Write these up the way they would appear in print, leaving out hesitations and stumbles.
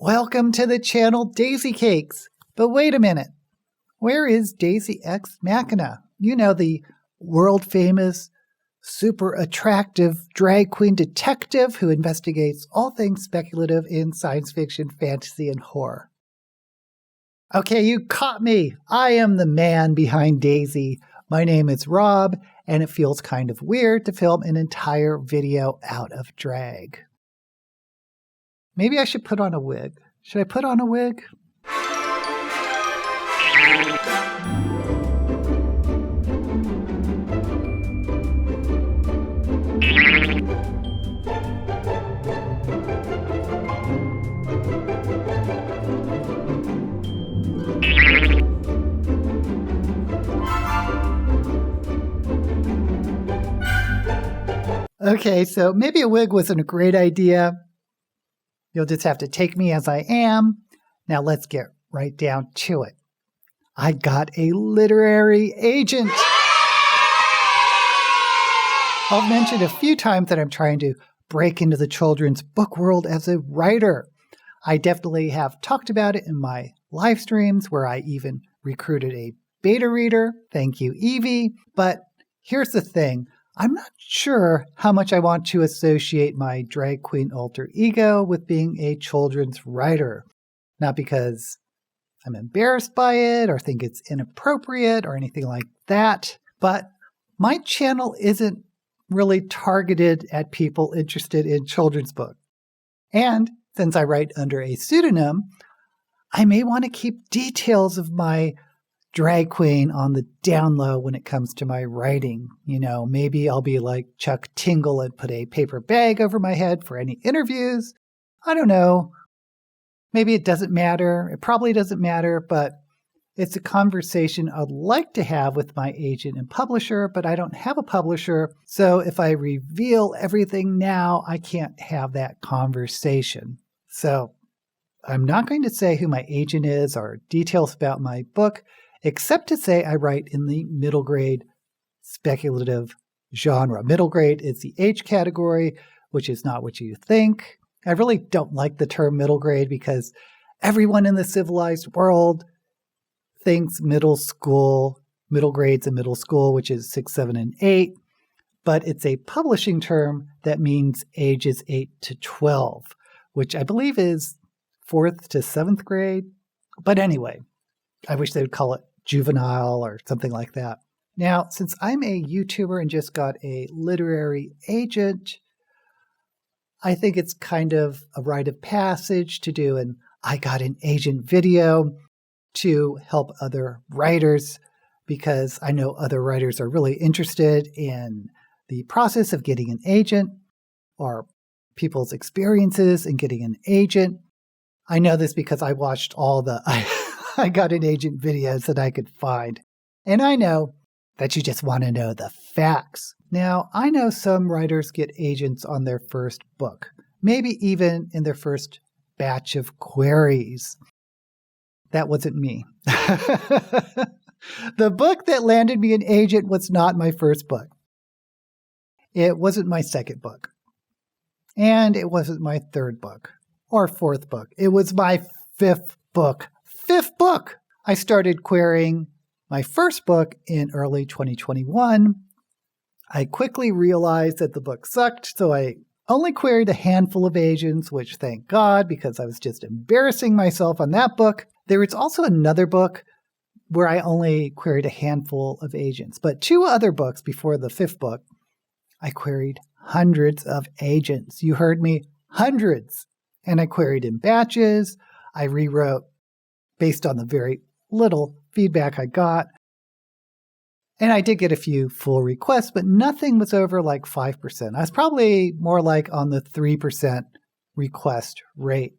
Welcome to the channel Daisy Cakes. But wait a minute. Where is Daisy Ex Machina? You know, the world-famous, super attractive drag queen detective who investigates all things speculative in science fiction, fantasy, and horror. Okay, you caught me. I am the man behind Daisy. My name is Rob, and it feels kind of weird to film an entire video out of drag. Maybe I should put on a wig. Should I put on a wig? Okay, so maybe a wig wasn't a great idea. You'll just have to take me as I am. Now let's get right down to it. I got a literary agent. I've mentioned a few times that I'm trying to break into the children's book world as a writer. I definitely have talked about it in my live streams where I even recruited a beta reader. Thank you, Evie. But here's the thing. I'm not sure how much I want to associate my drag queen alter ego with being a children's writer. Not because I'm embarrassed by it or think it's inappropriate or anything like that, but my channel isn't really targeted at people interested in children's books. And since I write under a pseudonym, I may want to keep details of my drag queen on the down low when it comes to my writing. You know, maybe I'll be like Chuck Tingle and put a paper bag over my head for any interviews. I don't know. Maybe it doesn't matter. It probably doesn't matter, but it's a conversation I'd like to have with my agent and publisher, but I don't have a publisher. So if I reveal everything now, I can't have that conversation. So I'm not going to say who my agent is or details about my book, except to say I write in the middle grade speculative genre. Middle grade is the age category, which is not what you think. I really don't like the term middle grade because everyone in the civilized world thinks middle grades and middle school, which is 6, 7, and 8. But it's a publishing term that means ages 8 to 12, which I believe is 4th to 7th grade. But anyway, I wish they would call it juvenile or something like that. Now, since I'm a YouTuber and just got a literary agent, I think it's kind of a rite of passage to do an I got an agent video to help other writers, because I know other writers are really interested in the process of getting an agent or people's experiences in getting an agent. I know this because I watched all the I got an agent videos that I could find. And I know that you just want to know the facts. Now, I know some writers get agents on their first book, maybe even in their first batch of queries. That wasn't me. The book that landed me an agent was not my first book. It wasn't my second book. And it wasn't my third book or fourth book. It was my fifth book. Fifth book! I started querying my first book in early 2021. I quickly realized that the book sucked, so I only queried a handful of agents, which thank God, because I was just embarrassing myself on that book. There was also another book where I only queried a handful of agents, but 2 other books before the 5th book, I queried hundreds of agents. You heard me, hundreds. And I queried in batches. I rewrote based on the very little feedback I got. And I did get a few full requests, but nothing was over like 5%. I was probably more like on the 3% request rate.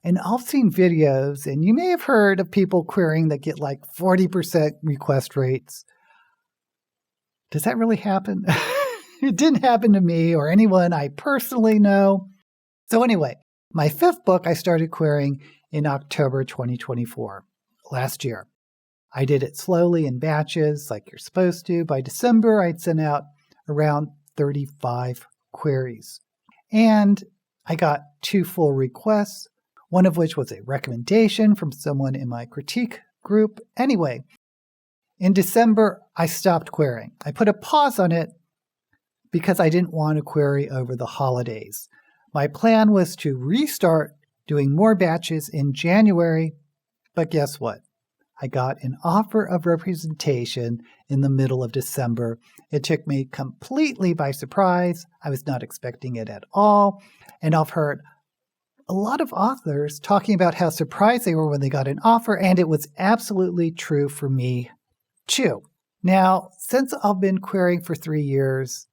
And I've seen videos, and you may have heard of people querying that get like 40% request rates. Does that really happen? It didn't happen to me or anyone I personally know. So anyway, my 5th book I started querying in October 2024, last year. I did it slowly in batches like you're supposed to. By December, I'd sent out around 35 queries. And I got 2 full requests. one of which was a recommendation from someone in my critique group. Anyway, in December, I stopped querying. I put a pause on it because I didn't want to query over the holidays. My plan was to restart doing more batches in January, but guess what? I got an offer of representation in the middle of December. It took me completely by surprise. I was not expecting it at all. And I've heard a lot of authors talking about how surprised they were when they got an offer, and it was absolutely true for me too. Now, since I've been querying for 3 years,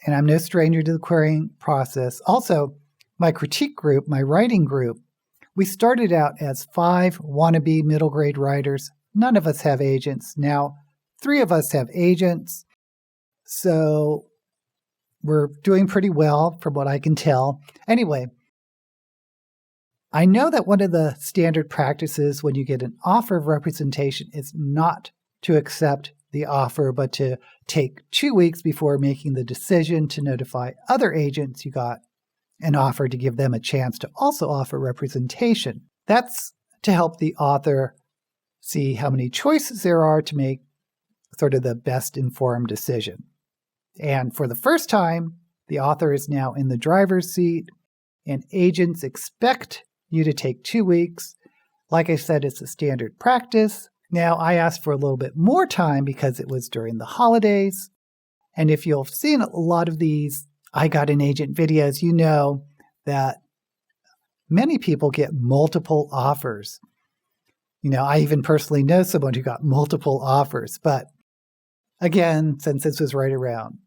and I'm no stranger to the querying process, also my critique group, my writing group, we started out as 5 wannabe middle grade writers. None of us have agents. Now, 3 of us have agents. So we're doing pretty well from what I can tell. Anyway, I know that one of the standard practices when you get an offer of representation is not to accept the offer, but to take 2 weeks before making the decision to notify other agents you got an offer to give them a chance to also offer representation. That's to help the author see how many choices there are to make sort of the best informed decision. And for the first time, the author is now in the driver's seat, and agents expect you to take 2 weeks. Like I said, it's a standard practice. Now, I asked for a little bit more time because it was during the holidays. And if you've seen a lot of these I got an agent videos, you know that many people get multiple offers. You know, I even personally know someone who got multiple offers. But again, since this was right around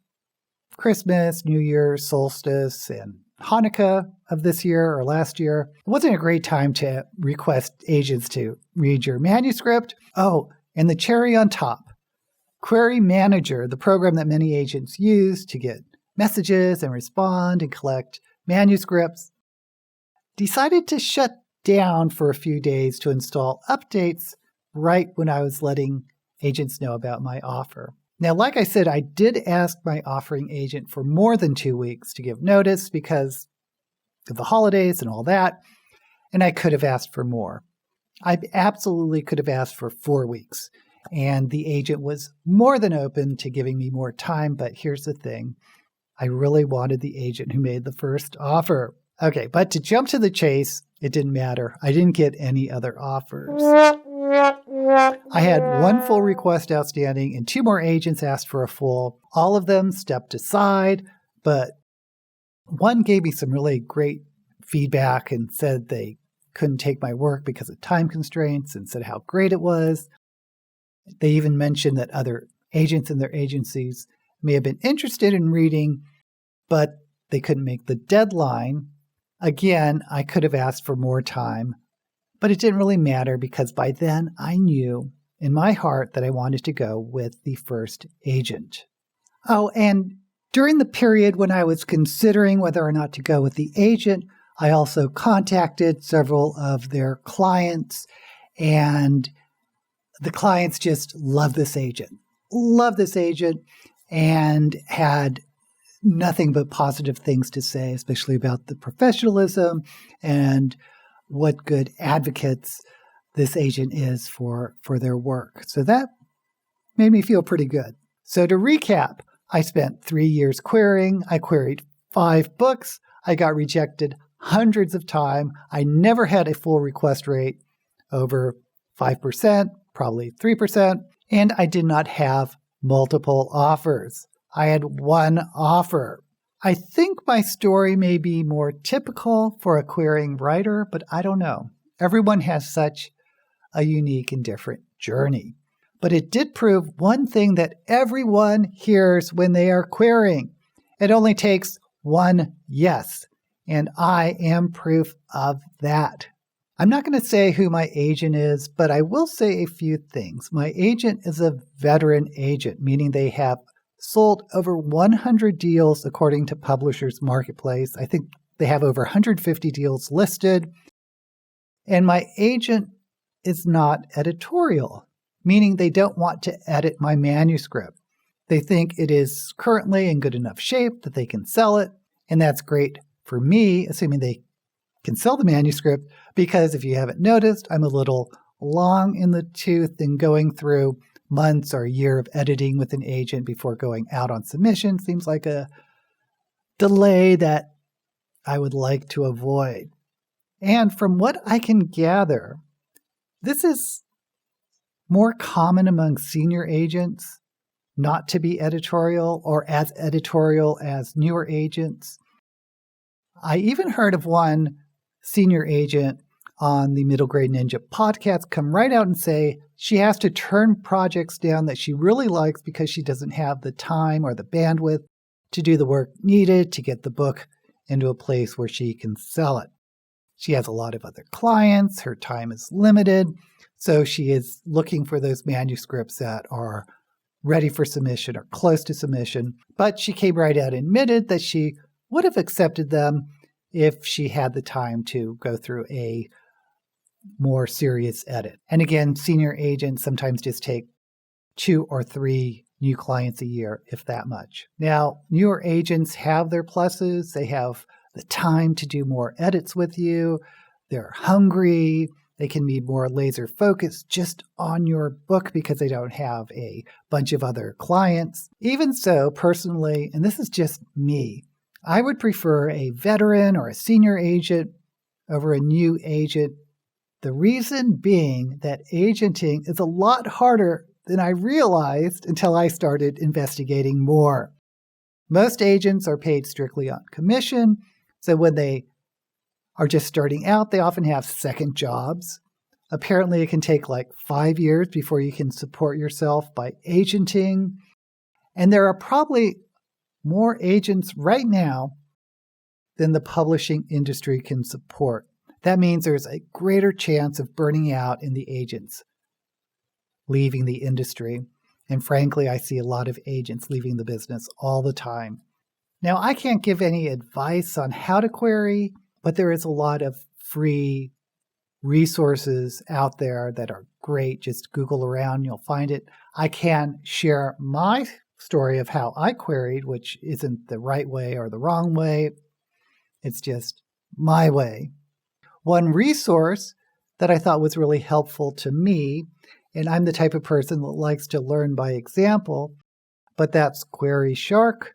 Christmas, New Year's, solstice, and Hanukkah of this year or last year, it wasn't a great time to request agents to read your manuscript. Oh, and the cherry on top, Query Manager, the program that many agents use to get messages and respond and collect manuscripts, decided to shut down for a few days to install updates right when I was letting agents know about my offer. Now, like I said, I did ask my offering agent for more than 2 weeks to give notice because of the holidays and all that, and I could have asked for more. I absolutely could have asked for 4 weeks, and the agent was more than open to giving me more time, but here's the thing. I really wanted the agent who made the first offer. Okay, but to jump to the chase, it didn't matter. I didn't get any other offers. I had 1 full request outstanding and 2 more agents asked for a full. All of them stepped aside, but one gave me some really great feedback and said they couldn't take my work because of time constraints and said how great it was. They even mentioned that other agents in their agencies may have been interested in reading, but they couldn't make the deadline. Again, I could have asked for more time, but it didn't really matter because by then I knew in my heart that I wanted to go with the first agent. Oh, and during the period when I was considering whether or not to go with the agent, I also contacted several of their clients, and the clients just love this agent, and had nothing but positive things to say, especially about the professionalism and what good advocates this agent is for their work. So that made me feel pretty good. So to recap, I spent 3 years querying. I queried 5 books. I got rejected hundreds of times. I never had a full request rate over 5%, probably 3%, and I did not have multiple offers. I had 1 offer. I think my story may be more typical for a querying writer, but I don't know. Everyone has such a unique and different journey. But it did prove one thing that everyone hears when they are querying. It only takes 1 yes, and I am proof of that. I'm not going to say who my agent is, but I will say a few things. My agent is a veteran agent, meaning they have sold over 100 deals according to Publishers Marketplace. I think they have over 150 deals listed. And my agent is not editorial, meaning they don't want to edit my manuscript. They think it is currently in good enough shape that they can sell it, and that's great for me, assuming they can sell the manuscript, because if you haven't noticed, I'm a little long in the tooth in going through months or a year of editing with an agent before going out on submission. Seems like a delay that I would like to avoid. And from what I can gather, this is more common among senior agents not to be editorial or as editorial as newer agents. I even heard of one senior agent on the Middle Grade Ninja podcast come right out and say she has to turn projects down that she really likes because she doesn't have the time or the bandwidth to do the work needed to get the book into a place where she can sell it. She has a lot of other clients, her time is limited, so she is looking for those manuscripts that are ready for submission or close to submission. But she came right out and admitted that she would have accepted them if she had the time to go through a more serious edit. And again, senior agents sometimes just take 2 or 3 new clients a year, if that much. Now, newer agents have their pluses. They have the time to do more edits with you. They're hungry. They can be more laser focused just on your book because they don't have a bunch of other clients. Even so, personally, and this is just me, I would prefer a veteran or a senior agent over a new agent. The reason being that agenting is a lot harder than I realized until I started investigating more. Most agents are paid strictly on commission, so when they are just starting out, they often have second jobs. Apparently, it can take like 5 years before you can support yourself by agenting. And there are probably more agents right now than the publishing industry can support. That means there's a greater chance of burning out in the agents leaving the industry. And frankly, I see a lot of agents leaving the business all the time. Now, I can't give any advice on how to query, but there is a lot of free resources out there that are great. Just Google around, you'll find it. I can share my story of how I queried, which isn't the right way or the wrong way. It's just my way. One resource that I thought was really helpful to me, and I'm the type of person that likes to learn by example, but that's Query Shark.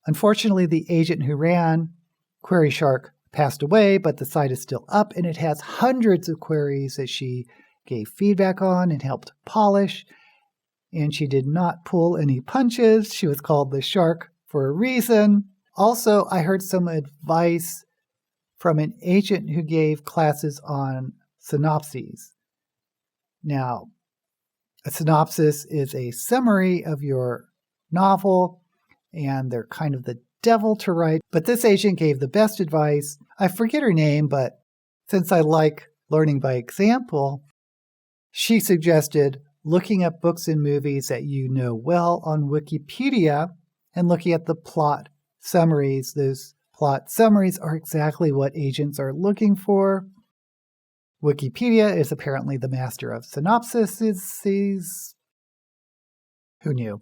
Unfortunately, the agent who ran Query Shark passed away, but the site is still up, and it has hundreds of queries that she gave feedback on and helped polish. And she did not pull any punches. She was called the Shark for a reason. Also, I heard some advice from an agent who gave classes on synopses. Now, a synopsis is a summary of your novel, and they're kind of the devil to write. But this agent gave the best advice. I forget her name, but since I like learning by example, she suggested looking up books and movies that you know well on Wikipedia and looking at the plot summaries. Those plot summaries are exactly what agents are looking for. Wikipedia is apparently the master of synopses. Who knew?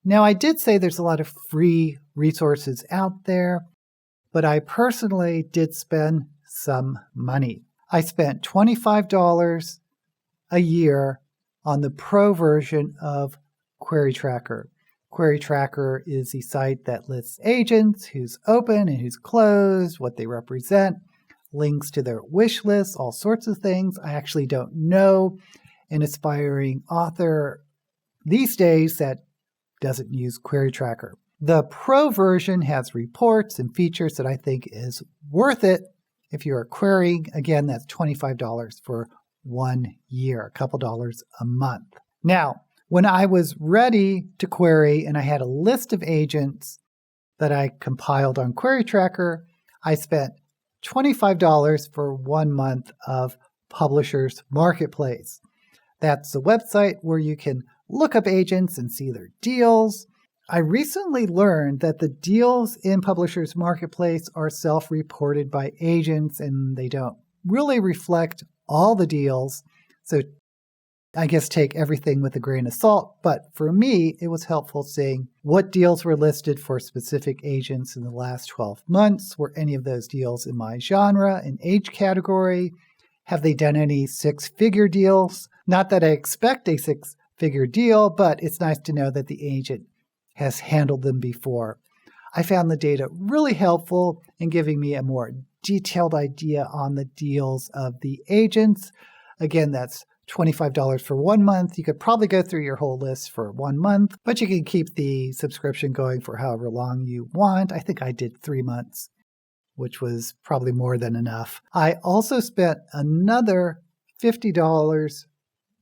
Now, I did say there's a lot of free resources out there, but I personally did spend some money. I spent $25 a year on the pro version of Query Tracker. Query Tracker is the site that lists agents, who's open and who's closed, what they represent, links to their wish lists, all sorts of things. I actually don't know an aspiring author these days that doesn't use Query Tracker. The pro version has reports and features that I think is worth it if you're querying. Again, that's $25 for 1 year, a couple dollars a month. Now, when I was ready to query and I had a list of agents that I compiled on Query Tracker, I spent $25 for 1 month of Publishers Marketplace. That's the website where you can look up agents and see their deals. I recently learned that the deals in Publishers Marketplace are self-reported by agents and they don't really reflect all the deals. So I guess take everything with a grain of salt, but for me, it was helpful seeing what deals were listed for specific agents in the last 12 months. Were any of those deals in my genre and age category? Have they done any six-figure deals? Not that I expect a six-figure deal, but it's nice to know that the agent has handled them before. I found the data really helpful in giving me a more detailed idea on the deals of the agents. Again, that's $25 for 1 month. You could probably go through your whole list for 1 month, but you can keep the subscription going for however long you want. I think I did 3 months, which was probably more than enough. I also spent another $50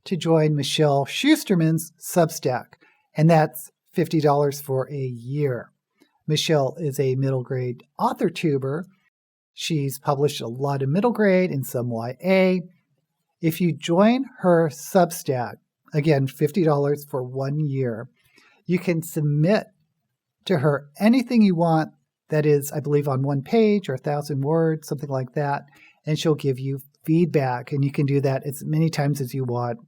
to join Michelle Schusterman's Substack, and that's $50 for a year. Michelle is a middle grade Authortuber. She's published a lot of middle grade and some YA. If you join her Substack, again, $50 for 1 year, you can submit to her anything you want that is, I believe, on 1 page or 1,000 words, something like that, and she'll give you feedback. And you can do that as many times as you want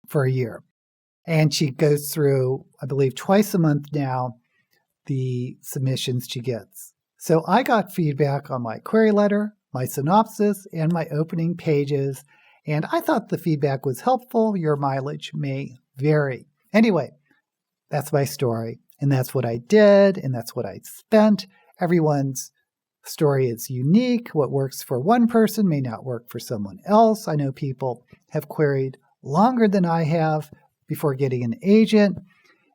for a year. And she goes through, I believe, twice a month now, the submissions she gets. So I got feedback on my query letter, my synopsis, and my opening pages. And I thought the feedback was helpful. Your mileage may vary. Anyway, that's my story. And that's what I did. And that's what I spent. Everyone's story is unique. What works for one person may not work for someone else. I know people have queried longer than I have before getting an agent.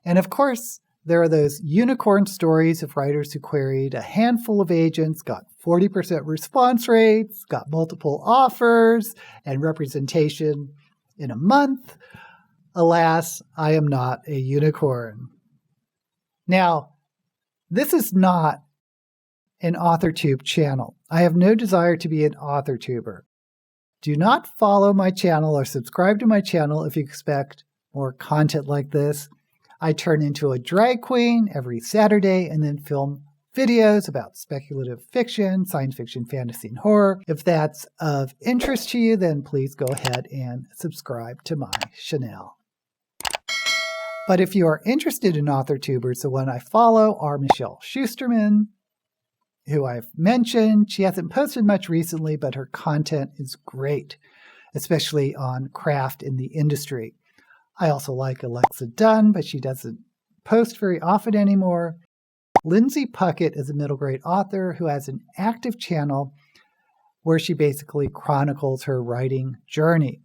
And of course, there are those unicorn stories of writers who queried a handful of agents, got 40% response rates, got multiple offers, and representation in a month. Alas, I am not a unicorn. Now, this is not an Authortube channel. I have no desire to be an Authortuber. Do not follow my channel or subscribe to my channel if you expect more content like this. I turn into a drag queen every Saturday and then film videos about speculative fiction, science fiction, fantasy, and horror. If that's of interest to you, then please go ahead and subscribe to my channel. But if you are interested in Authortubers, the one I follow are Michelle Schusterman, who I've mentioned. She hasn't posted much recently, but her content is great, especially on craft in the industry. I also like Alexa Dunn, but she doesn't post very often anymore. Lindsay Puckett is a middle grade author who has an active channel where she basically chronicles her writing journey.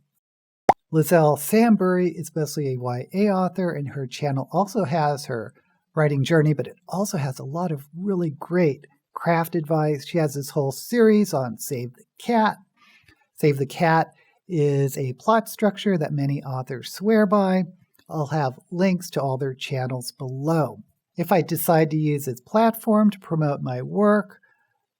Lizelle Sambury is mostly a YA author, and her channel also has her writing journey, but it also has a lot of really great craft advice. She has this whole series on Save the Cat. Save the Cat is a plot structure that many authors swear by. I'll have links to all their channels below. If I decide to use its platform to promote my work,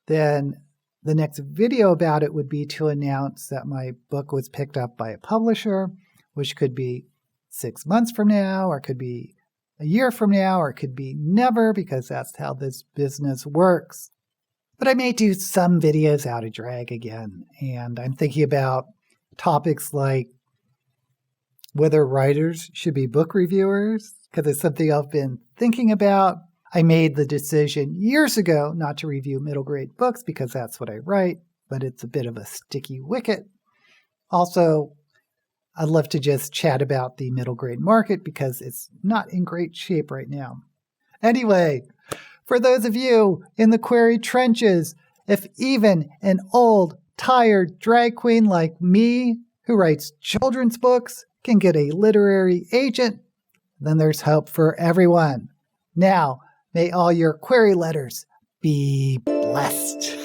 then the next video about it would be to announce that my book was picked up by a publisher, which could be 6 months from now, or it could be a year from now, or it could be never, because that's how this business works. But I may do some videos out of drag again, and I'm thinking about topics like whether writers should be book reviewers, because it's something I've been thinking about. I made the decision years ago not to review middle grade books because that's what I write, but it's a bit of a sticky wicket. Also, I'd love to just chat about the middle grade market because it's not in great shape right now. Anyway, for those of you in the query trenches, if even an old, tired drag queen like me who writes children's books can get a literary agent, then there's hope for everyone. Now, may all your query letters be blessed.